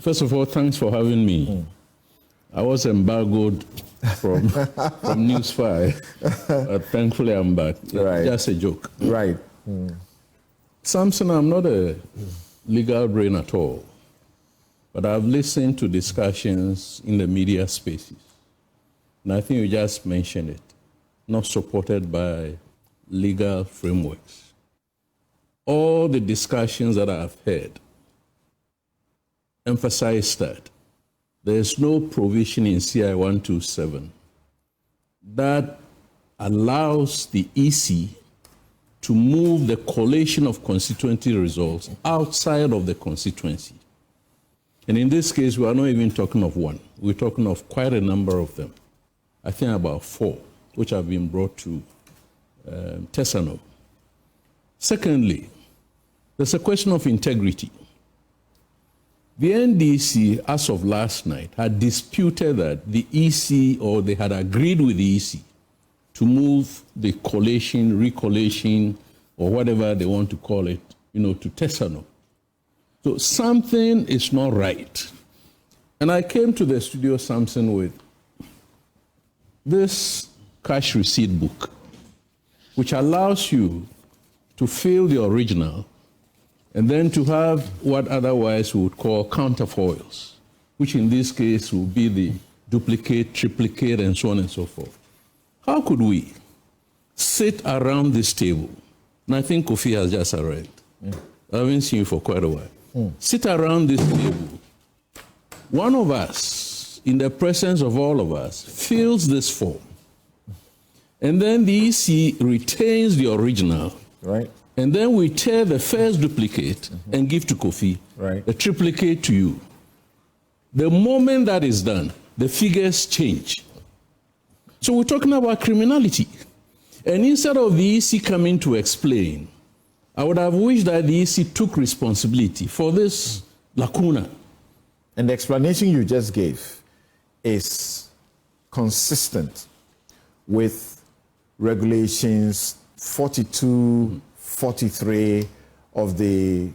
First of all, thanks for having me. I was embargoed from Newsfile, but thankfully I'm back. Right. Just a joke. Right. Samson, I'm not a legal brain at all, but I've listened to discussions in the media spaces, and I think you just mentioned it, not supported by legal frameworks. All the discussions that I've heard emphasize that there is no provision in CI 127 that allows the EC to move the collation of constituency results outside of the constituency. And in this case, we are not even talking of one. We're talking of quite a number of them. I think about 4, which have been brought to Tesano. Secondly, there's a question of integrity. The NDC, as of last night, had disputed that the EC, or they had agreed with the EC, to move the collation, recollation, or whatever they want to call it, to Tesano. So something is not right. And I came to the studio, Samson, with this cash receipt book, which allows you to fill the original and then to have what otherwise we would call counterfoils, which in this case will be the duplicate, triplicate, and so on and so forth. How could we sit around this table? And I think Kofi has just arrived. I haven't seen you for quite a while. Sit around this table. One of us, in the presence of all of us, fills this form. And then the EC retains the original. Right. And then we tear the first duplicate and give to Kofi, the triplicate to you. The moment that is done, the figures change. So we're talking about criminality. And instead of the EC coming to explain, I would have wished that the EC took responsibility for this lacuna. And the explanation you just gave is consistent with regulations 42, 43 of the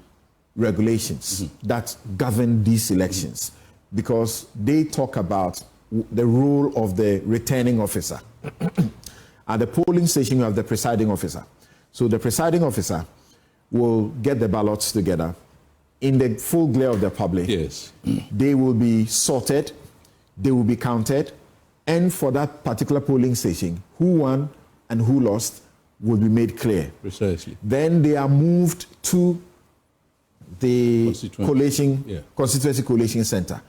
regulations that govern these elections, because they talk about the role of the returning officer. At the polling station, you have the presiding officer. So the presiding officer will get the ballots together in the full glare of the public. Yes. They will be sorted, they will be counted, and for that particular polling station, who won and who lost will be made clear. Precisely. Then they are moved to the constituency collation center.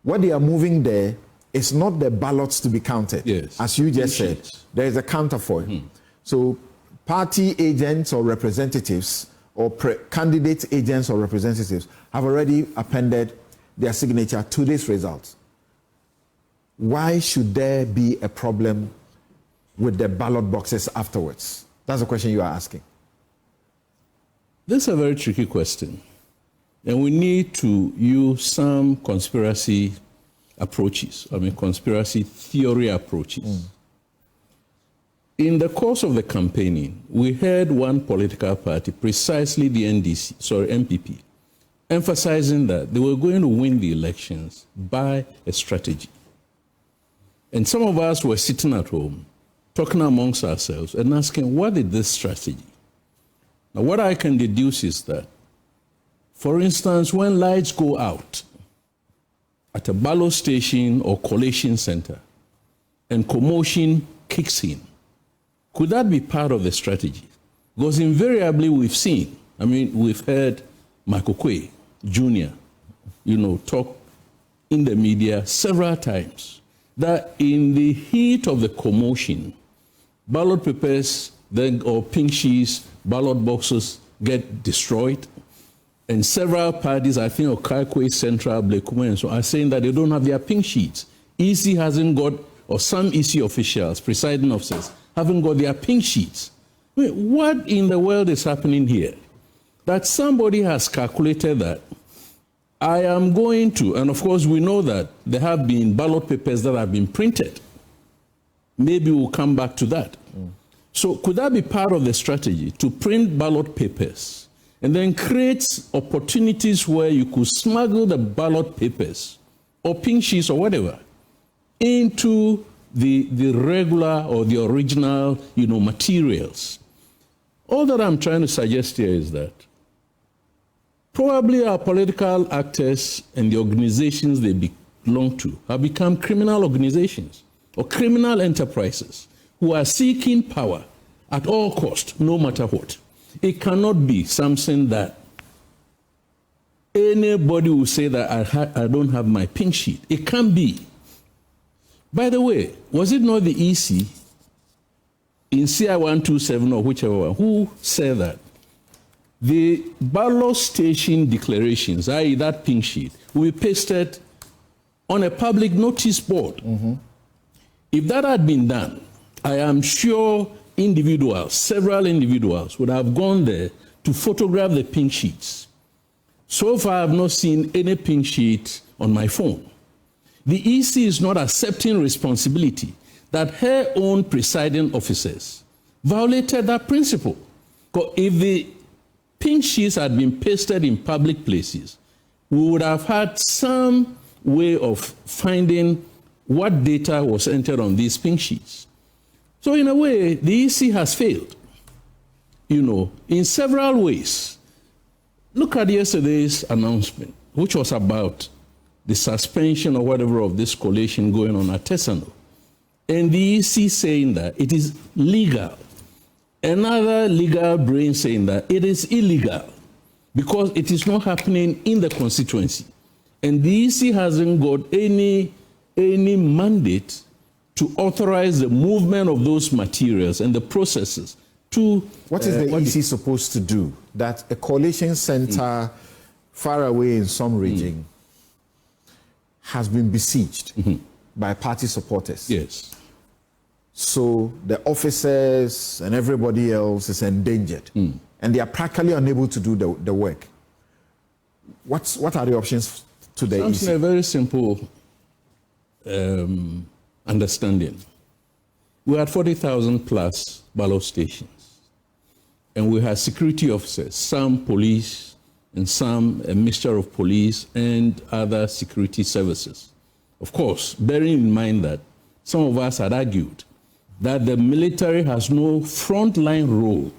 What they are moving there is not the ballots to be counted. Yes. As you just said, there is a counterfoil. So party agents or representatives or candidate agents or representatives have already appended their signature to this result. Why should there be a problem with the ballot boxes afterwards? That's the question you are asking. This is a very tricky question. And we need to use some conspiracy approaches, conspiracy theory approaches. In the course of the campaigning, we heard one political party, precisely the NPP, emphasizing that they were going to win the elections by a strategy. And some of us were sitting at home, talking amongst ourselves and asking, what is this strategy? Now, what I can deduce is that, for instance, when lights go out at a ballot station or collation center and commotion kicks in, could that be part of the strategy? Because invariably we've seen, we've heard Michael Quay Jr., talk in the media several times that in the heat of the commotion, ballot papers or pink sheets, ballot boxes get destroyed. And several parties, I think Okaikwe, Central, Blekume, and so are saying that they don't have their pink sheets. EC hasn't got, or some EC officials, presiding officers, haven't got their pink sheets. What in the world is happening here? That somebody has calculated that I am going to, and of course we know that there have been ballot papers that have been printed. Maybe we'll come back to that. So could that be part of the strategy, to print ballot papers and then creates opportunities where you could smuggle the ballot papers or pink sheets or whatever into the regular or the original, materials. All that I'm trying to suggest here is that probably our political actors and the organizations they belong to have become criminal organizations or criminal enterprises who are seeking power at all costs, no matter what. It cannot be something that anybody will say that I don't have my pink sheet. It can't be. By the way, was it not the EC in CI 127 or whichever one who said that the ballot station declarations, i.e. that pink sheet, will be pasted on a public notice board? Mm-hmm. If that had been done, I am sure several individuals would have gone there to photograph the pink sheets. So far, I have not seen any pink sheet on my phone. The EC is not accepting responsibility that her own presiding officers violated that principle. Because if the pink sheets had been pasted in public places, we would have had some way of finding what data was entered on these pink sheets. So in a way, the EC has failed, in several ways. Look at yesterday's announcement, which was about the suspension or whatever of this collation going on at Tesano. And the EC saying that it is legal. Another legal brain saying that it is illegal because it is not happening in the constituency. And the EC hasn't got any mandate to authorize the movement of those materials and the processes to... What is the EC supposed to do? That a collation center far away in some region has been besieged by party supporters. Yes. So the officers and everybody else is endangered. And they are practically unable to do the work. What are the options to the EC? A very simple understanding. We had 40,000 plus ballot stations. And we had security officers, some police and some a mixture of police and other security services. Of course, bearing in mind that some of us had argued that the military has no frontline role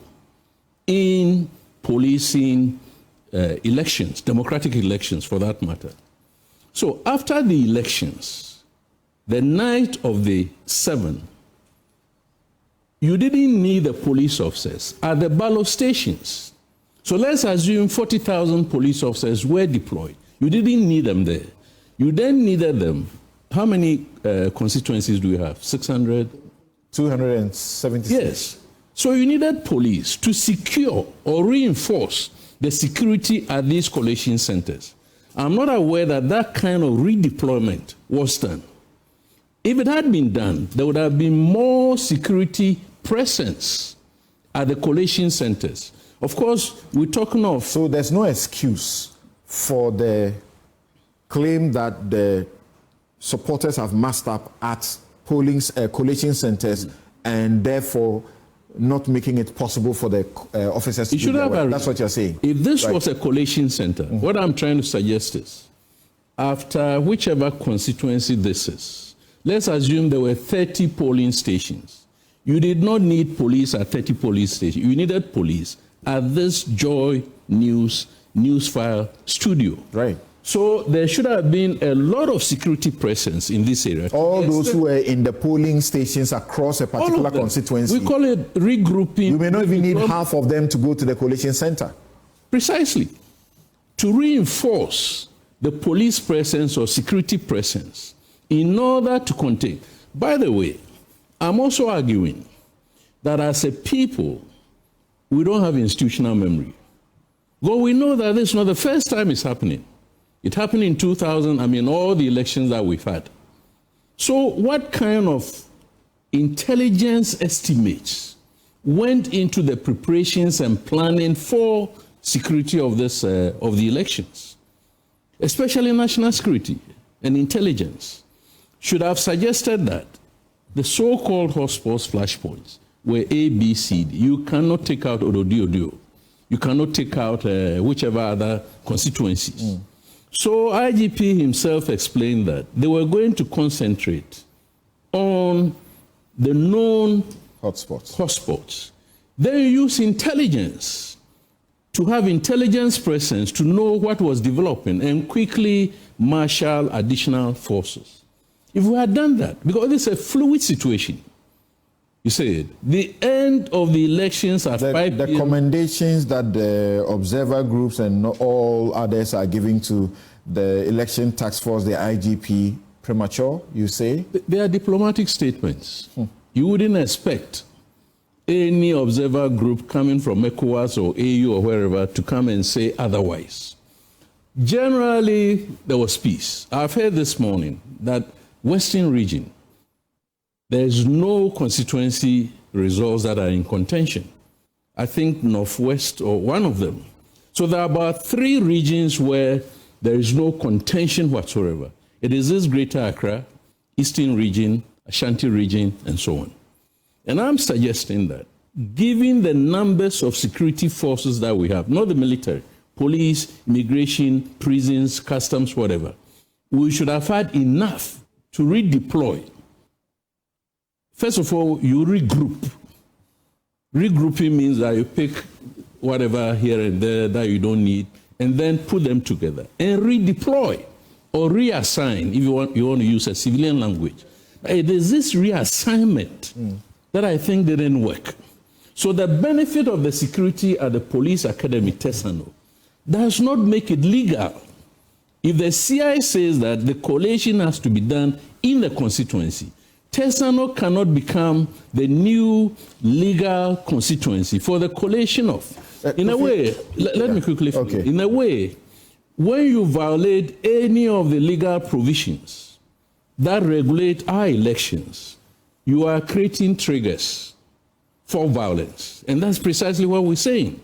in policing elections, democratic elections for that matter. So after the elections, the night of the 7th, you didn't need the police officers at the ballot stations. So let's assume 40,000 police officers were deployed. You didn't need them there. You then needed them. How many constituencies do we have? 600? 276. Yes. So you needed police to secure or reinforce the security at these collation centers. I'm not aware that that kind of redeployment was done. If it had been done, there would have been more security presence at the collation centers. Of course, we're talking of... So there's no excuse for the claim that the supporters have massed up at collation centers and therefore not making it possible for the officers to do their work. That's what you're saying. If this was a collation center, what I'm trying to suggest is, after whichever constituency this is, let's assume there were 30 polling stations. You did not need police at 30 police stations. You needed police at this Joy Newsfile studio. Right. So there should have been a lot of security presence in this area. All those who were in the polling stations across a particular constituency. We call it regrouping. You may not even need half of them to go to the collation center. Precisely. To reinforce the police presence or security presence in order to contain. By the way, I'm also arguing that as a people, we don't have institutional memory. Well, we know that this is not the first time it's happening. It happened in 2000, all the elections that we've had. So what kind of intelligence estimates went into the preparations and planning for security of this of the elections? Especially national security and intelligence should have suggested that the so-called hotspots, flashpoints, were A, B, C, D. You cannot take out Ododiodio. You cannot take out whichever other constituencies. So IGP himself explained that they were going to concentrate on the known hotspots. Then use intelligence to have intelligence presence to know what was developing and quickly marshal additional forces. If we had done that, because it's a fluid situation, you said the end of the elections at 5 p.m. The commendations that the observer groups and all others are giving to the election task force, the IGP, premature, you say? They are diplomatic statements. You wouldn't expect any observer group coming from ECOWAS or AU or wherever to come and say otherwise. Generally, there was peace. I've heard this morning that Western region, there's no constituency results that are in contention. I think Northwest or one of them. So there are about 3 regions where there is no contention whatsoever. It is this Greater Accra, Eastern region, Ashanti region, and so on. And I'm suggesting that, given the numbers of security forces that we have, not the military, police, immigration, prisons, customs, whatever, we should have had enough to redeploy. First of all, you regroup. Regrouping means that you pick whatever here and there that you don't need and then put them together and redeploy or reassign, if you want to use a civilian language. It is this reassignment that I think didn't work. So the benefit of the security at the Police Academy, Tesano, does not make it legal. If the CI says that the collation has to be done in the constituency, Tesano cannot become the new legal constituency for the collation of. In a way, let me quickly finish. In a way, when you violate any of the legal provisions that regulate our elections, you are creating triggers for violence. And that's precisely what we're saying.